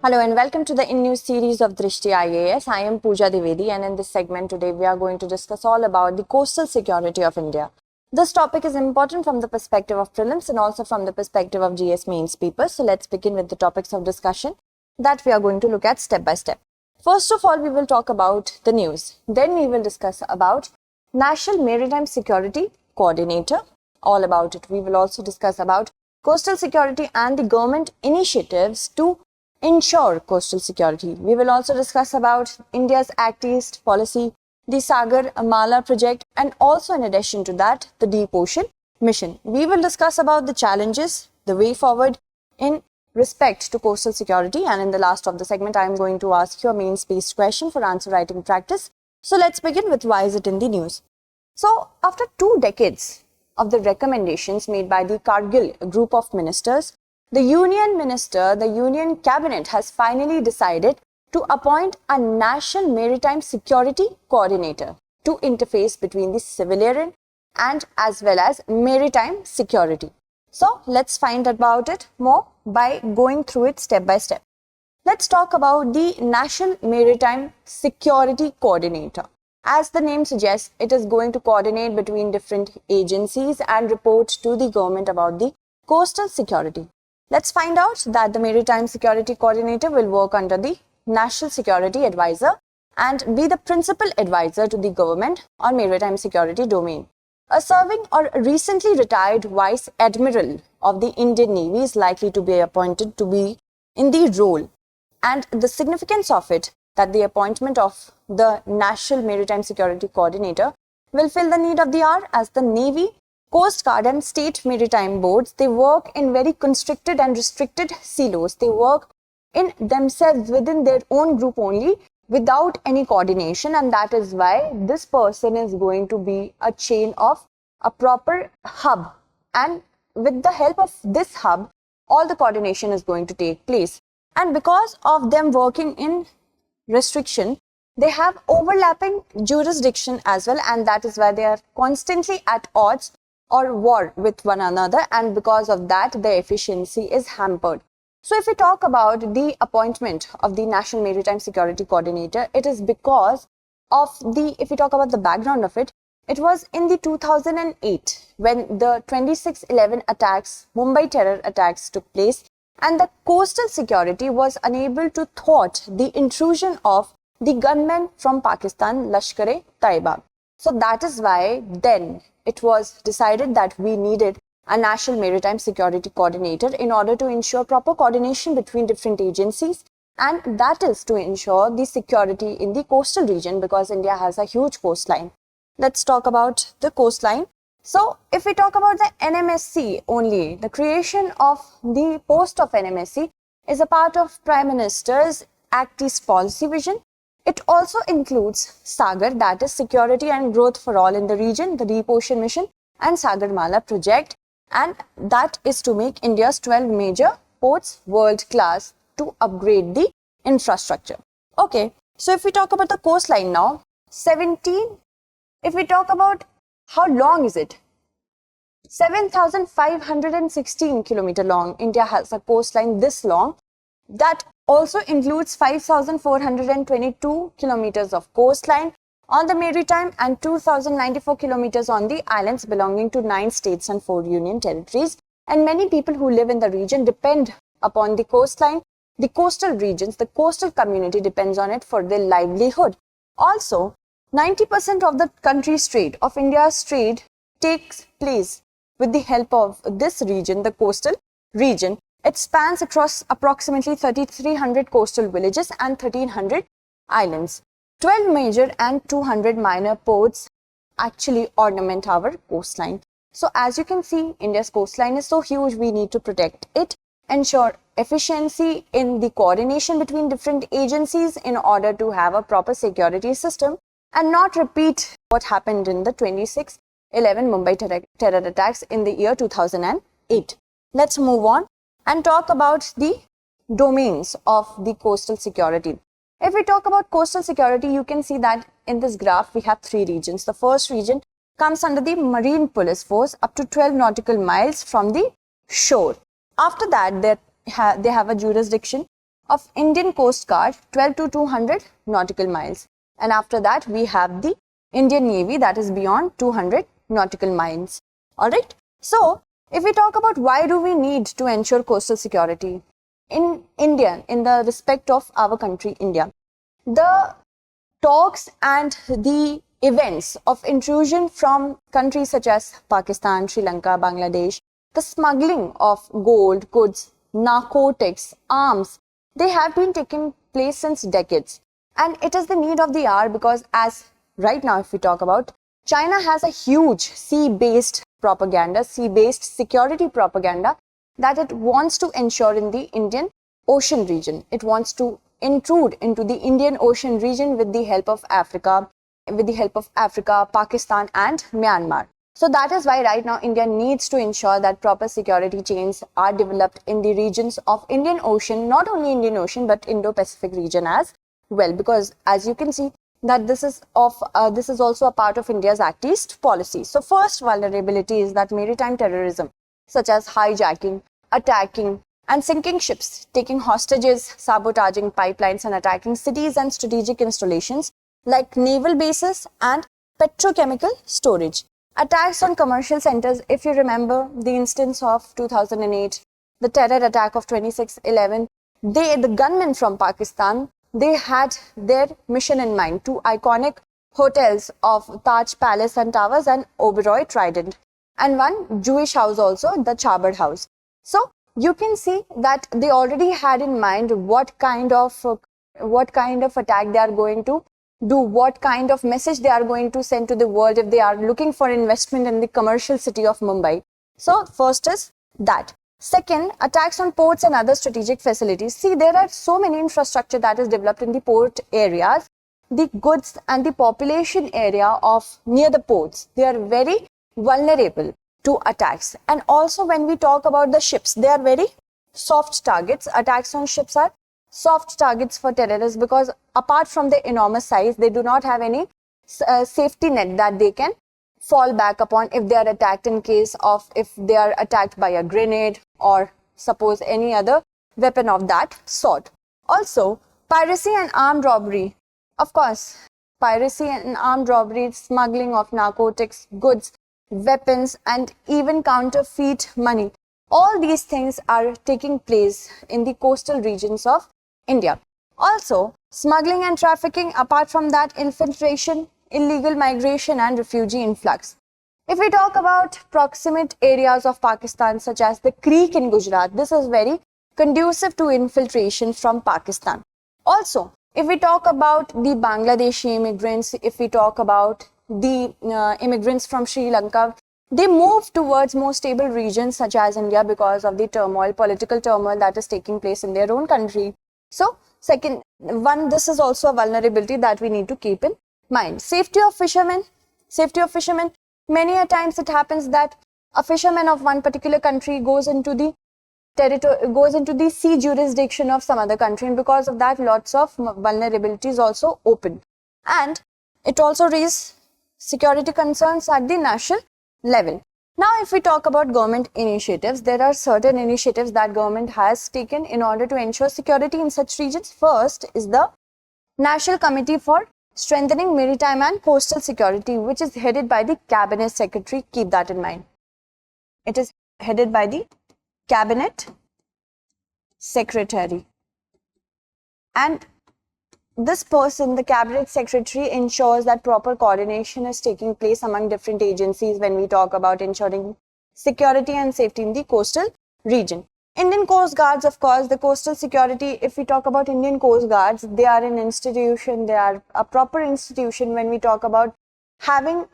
Hello and welcome to the in-news series of Drishti IAS. I am Pooja Divedi, and in this segment today we are going to discuss all about the coastal security of India. This topic is important from the perspective of prelims and also from the perspective of GS mains papers. So let's begin with the topics of discussion that we are going to look at step by step. First of all, we will talk about the news. Then we will discuss about National Maritime Security Coordinator, all about it. We will also discuss about coastal security and the government initiatives to ensure coastal security. We will also discuss about India's Act East policy, the SagarMala project, and also in addition to that, the Deep Ocean mission. We will discuss about the challenges, the way forward in respect to coastal security, and in the last of the segment, I am going to ask you a mains-based question for answer writing practice. So let's begin with why is it in the news. So after 2 decades of the recommendations made by the Kargil group of ministers, the Union Cabinet has finally decided to appoint a National Maritime Security Coordinator to interface between the civilian and as well as maritime security. So let's find about it more by going through it step by step. Let's talk about the National Maritime Security Coordinator. As the name suggests, it is going to coordinate between different agencies and report to the government about the coastal security. Let's find out that the Maritime Security Coordinator will work under the National Security Advisor and be the principal advisor to the government on maritime security domain. A serving or recently retired Vice Admiral of the Indian Navy is likely to be appointed to be in the role, and the significance of it that the appointment of the National Maritime Security Coordinator will fill the need of the hour as the Navy, Coast Guard and state maritime boards, they work in very constricted and restricted silos. They work in themselves within their own group only without any coordination, and that is why this person is going to be a chain of a proper hub, and with the help of this hub, all the coordination is going to take place. And because of them working in restriction, they have overlapping jurisdiction as well, and that is why they are constantly at odds or war with one another, and because of that the efficiency is hampered. So if we talk about the appointment of the National Maritime Security Coordinator, it is because of if we talk about the background of it, it was in the 2008 when the 26/11 attacks, Mumbai terror attacks took place, and the coastal security was unable to thwart the intrusion of the gunmen from Pakistan, Lashkar-e-Taiba. So that is why then it was decided that we needed a National Maritime Security Coordinator in order to ensure proper coordination between different agencies, and that is to ensure the security in the coastal region because India has a huge coastline. Let's talk about the coastline. So if we talk about the NMSC only, the creation of the post of NMSC is a part of Prime Minister's Act East policy vision. It also includes SAGAR, that is Security and Growth for All in the region, the Deep Ocean mission, and SagarMala project, and that is to make India's 12 major ports world class to upgrade the infrastructure. Okay, so if we talk about the coastline now, if we talk about how long is it? 7,516 kilometer long. India has a coastline this long. That also includes 5,422 kilometers of coastline on the maritime and 2,094 kilometers on the islands belonging to 9 states and 4 union territories. And many people who live in the region depend upon the coastline. The coastal regions, the coastal community depends on it for their livelihood. Also, 90% of the country's trade, of India's trade, takes place with the help of this region, the coastal region. It spans across approximately 3,300 coastal villages and 1,300 islands. 12 major and 200 minor ports actually ornament our coastline. So as you can see, India's coastline is so huge, we need to protect it, ensure efficiency in the coordination between different agencies in order to have a proper security system and not repeat what happened in the 26/11 Mumbai terror attacks in the year 2008. Let's move on and talk about the domains of the coastal security. If we talk about coastal security, you can see that in this graph we have 3 regions. The first region comes under the Marine Police Force up to 12 nautical miles from the shore. After that, they have a jurisdiction of Indian Coast Guard 12 to 200 nautical miles. And after that, we have the Indian Navy that is beyond 200 nautical miles. Alright, so if we talk about why do we need to ensure coastal security in India, in the respect of our country, India, the talks and the events of intrusion from countries such as Pakistan, Sri Lanka, Bangladesh, the smuggling of gold, goods, narcotics, arms, they have been taking place since decades. And it is the need of the hour because as right now, if we talk about, China has a huge sea-based propaganda, sea-based security propaganda that it wants to ensure in the Indian Ocean region. It wants to intrude into the Indian Ocean region with the help of Africa, Pakistan and Myanmar. So that is why right now India needs to ensure that proper security chains are developed in the regions of Indian Ocean, not only Indian Ocean but Indo-Pacific region as well, because as you can see that this is also a part of India's Act East policy. So first vulnerability is that maritime terrorism, such as hijacking, attacking and sinking ships, taking hostages, sabotaging pipelines and attacking cities and strategic installations like naval bases and petrochemical storage. Attacks on commercial centers, if you remember the instance of 2008, the terror attack of 26/11, the gunmen from Pakistan, they had their mission in mind, two iconic hotels of Taj Palace and Towers and Oberoi Trident, and one Jewish house also, the Chabad House. So you can see that they already had in mind what kind of attack they are going to do, what kind of message they are going to send to the world if they are looking for investment in the commercial city of Mumbai. So first is that. Second, attacks on ports and other strategic facilities. See, there are so many infrastructure that is developed in the port areas, the goods and the population area of near the ports. They are very vulnerable to attacks. And also when we talk about the ships, they are very soft targets. Attacks on ships are soft targets for terrorists because apart from their enormous size, they do not have any safety net that they can fall back upon if they are attacked in case of if they are attacked by a grenade or suppose any other weapon of that sort. Also, piracy and armed robbery. Of course, piracy and armed robbery, smuggling of narcotics, goods, weapons and even counterfeit money. All these things are taking place in the coastal regions of India. Also, smuggling and trafficking, apart from that, infiltration, illegal migration and refugee influx. If we talk about proximate areas of Pakistan such as the creek in Gujarat, this is very conducive to infiltration from Pakistan. Also, if we talk about the Bangladeshi immigrants, if we talk about the immigrants from Sri Lanka, they move towards more stable regions such as India because of the political turmoil that is taking place in their own country. So, second one, this is also a vulnerability that we need to keep in mind. Safety of fishermen. Many a times it happens that a fisherman of one particular country goes into the sea jurisdiction of some other country, and because of that, lots of vulnerabilities also open. And it also raises security concerns at the national level. Now, if we talk about government initiatives, there are certain initiatives that government has taken in order to ensure security in such regions. First is the National Committee for Strengthening Maritime and Coastal Security, which is headed by the Cabinet Secretary. Keep that in mind. It is headed by the Cabinet Secretary. And this person, the Cabinet Secretary, ensures that proper coordination is taking place among different agencies when we talk about ensuring security and safety in the coastal region. Indian Coast Guards, of course, the coastal security, if we talk about Indian Coast Guards, they are an institution, they are a proper institution when we talk about having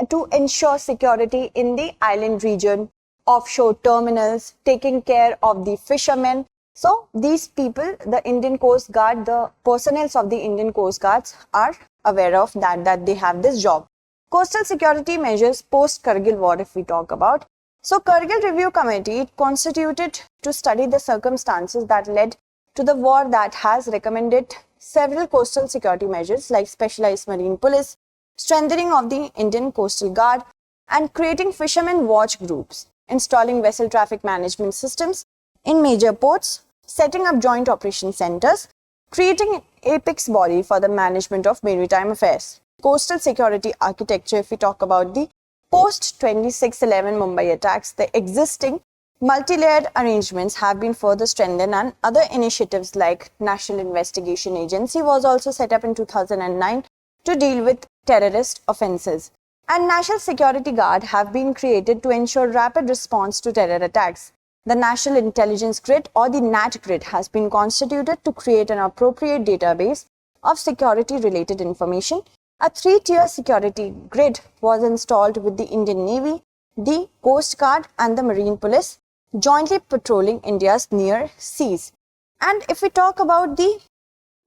to ensure security in the island region, offshore terminals, taking care of the fishermen. So these people, the Indian Coast Guard, the personnel of the Indian Coast Guards are aware of that they have this job. Coastal security measures post Kargil war, if we talk about. So Kargil Review Committee constituted to study the circumstances that led to the war that has recommended several coastal security measures like specialized marine police, strengthening of the Indian Coastal Guard and creating fishermen watch groups, installing vessel traffic management systems in major ports, setting up joint operation centers, creating an apex body for the management of maritime affairs. Coastal security architecture, if we talk about the post-26/11 Mumbai attacks, the existing multi-layered arrangements have been further strengthened, and other initiatives like National Investigation Agency was also set up in 2009 to deal with terrorist offences. And National Security Guard have been created to ensure rapid response to terror attacks. The National Intelligence Grid or the NAT Grid has been constituted to create an appropriate database of security-related information. A three-tier security grid was installed with the Indian Navy, the Coast Guard and the Marine Police, jointly patrolling India's near seas. And if we talk about the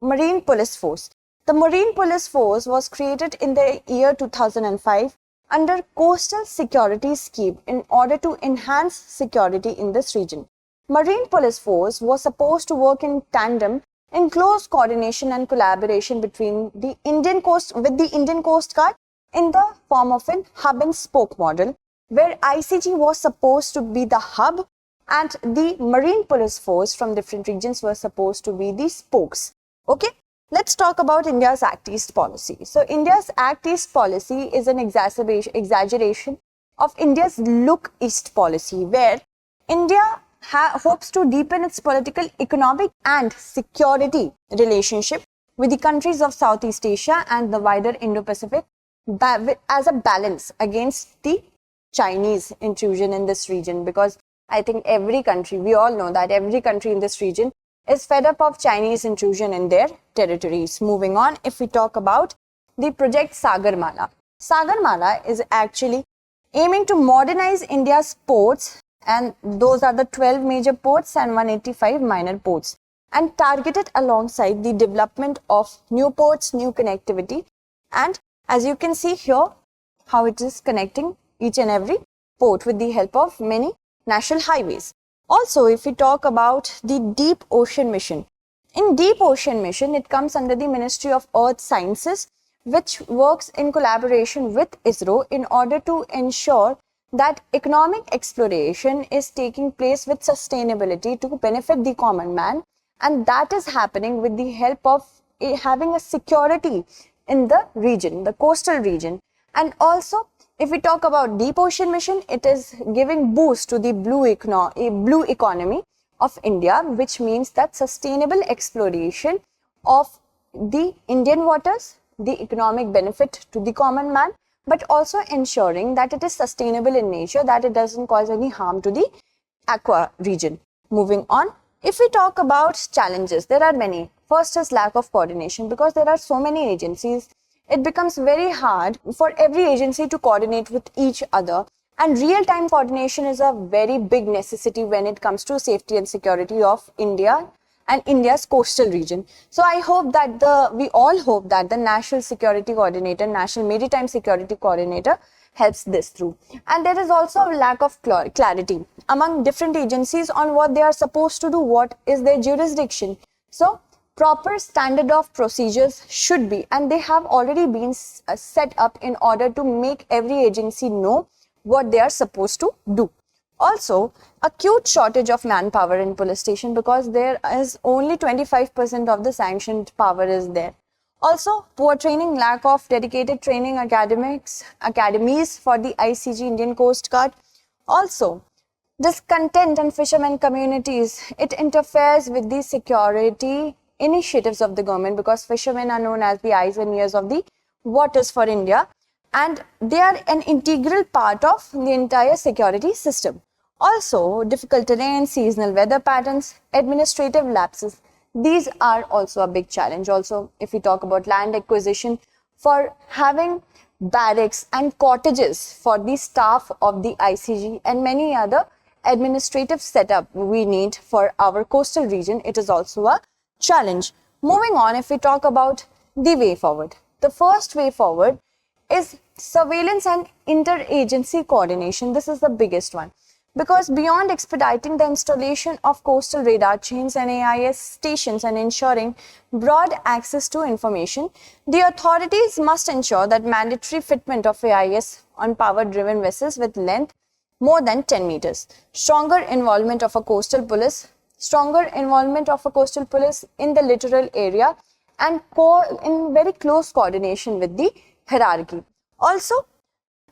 Marine Police Force, the Marine Police Force was created in the year 2005 under Coastal Security Scheme in order to enhance security in this region. Marine Police Force was supposed to work in tandem in close coordination and collaboration between the Indian Coast Guard in the form of an hub and spoke model, where ICG was supposed to be the hub and the Marine Police Force from different regions were supposed to be the spokes. Okay, let's talk about India's Act East policy. So India's Act East policy is an exaggeration of India's Look East policy, where India hopes to deepen its political, economic and security relationship with the countries of Southeast Asia and the wider Indo-Pacific as a balance against the Chinese intrusion in this region, because I think every country, we all know that every country in this region is fed up of Chinese intrusion in their territories. Moving on, if we talk about the project SagarMala. SagarMala is actually aiming to modernize India's ports, and those are the 12 major ports and 185 minor ports, and targeted alongside the development of new ports, new connectivity, and as you can see here how it is connecting each and every port with the help of many national highways. Also, if we talk about the Deep Ocean Mission, in Deep Ocean Mission, it comes under the Ministry of Earth Sciences, which works in collaboration with ISRO in order to ensure that economic exploration is taking place with sustainability to benefit the common man, and that is happening with the help of having a security in the region, the coastal region. And also, if we talk about Deep Ocean Mission, it is giving boost to the blue economy of India, which means that sustainable exploration of the Indian waters, the economic benefit to the common man, but also ensuring that it is sustainable in nature, that it doesn't cause any harm to the aqua region. Moving on, if we talk about challenges, there are many. First is lack of coordination, because there are so many agencies. It becomes very hard for every agency to coordinate with each other, and real-time coordination is a very big necessity when it comes to safety and security of India and India's coastal region. So I hope that we all hope that the National Security Coordinator, National Maritime Security Coordinator helps this through. And there is also a lack of clarity among different agencies on what they are supposed to do, what is their jurisdiction. So proper standard of procedures should be, and they have already been set up in order to make every agency know what they are supposed to do. Also, acute shortage of manpower in police station, because there is only 25% of the sanctioned power is there. Also, poor training, lack of dedicated training academies for the ICG Indian Coast Guard. Also, discontent in fishermen communities, it interferes with the security initiatives of the government, because fishermen are known as the eyes and ears of the waters for India, and they are an integral part of the entire security system. Also, difficult terrain, seasonal weather patterns, administrative lapses, these are also a big challenge. Also, if we talk about land acquisition, for having barracks and cottages for the staff of the ICG and many other administrative setup we need for our coastal region, it is also a challenge. Moving on, if we talk about the way forward, the first way forward is surveillance and interagency coordination. This is the biggest one, because beyond expediting the installation of coastal radar chains and AIS stations and ensuring broad access to information, the authorities must ensure that mandatory fitment of AIS on power-driven vessels with length more than 10 meters, stronger involvement of a coastal police, stronger involvement of a coastal police in the littoral area, and in very close coordination with the hierarchy. Also,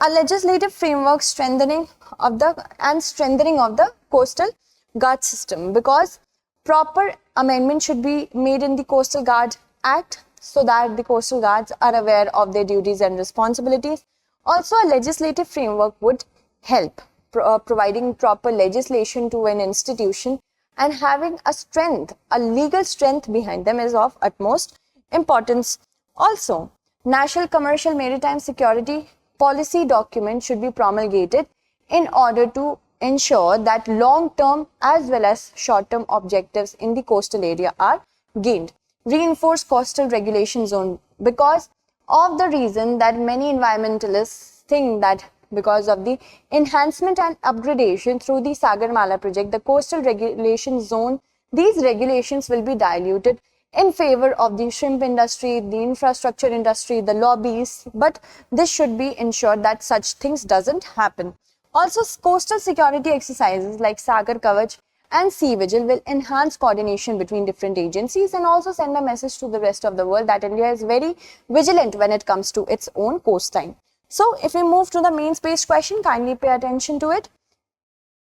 a legislative framework strengthening of the coastal guard system, because proper amendment should be made in the Coastal Guard Act so that the coastal guards are aware of their duties and responsibilities. Also, a legislative framework would help providing proper legislation to an institution, and having a legal strength behind them is of utmost importance. Also, National Commercial Maritime Security Policy document should be promulgated in order to ensure that long-term as well as short-term objectives in the coastal area are gained. Reinforce coastal regulation zone, because of the reason that many environmentalists think that because of the enhancement and upgradation through the SagarMala project, the coastal regulation zone, these regulations will be diluted in favor of the shrimp industry, the infrastructure industry, the lobbies, but this should be ensured that such things doesn't happen. Also, coastal security exercises like Sagar Kavach and Sea Vigil will enhance coordination between different agencies and also send a message to the rest of the world that India is very vigilant when it comes to its own coastline. So, if we move to the main space question, kindly pay attention to it.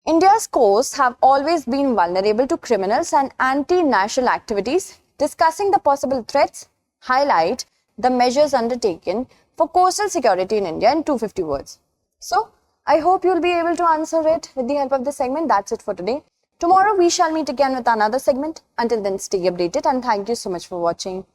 India's coasts have always been vulnerable to criminals and anti-national activities. Discussing the possible threats, highlight the measures undertaken for coastal security in India in 250 words. So, I hope you'll be able to answer it with the help of this segment. That's it for today. Tomorrow we shall meet again with another segment. Until then, stay updated and thank you so much for watching.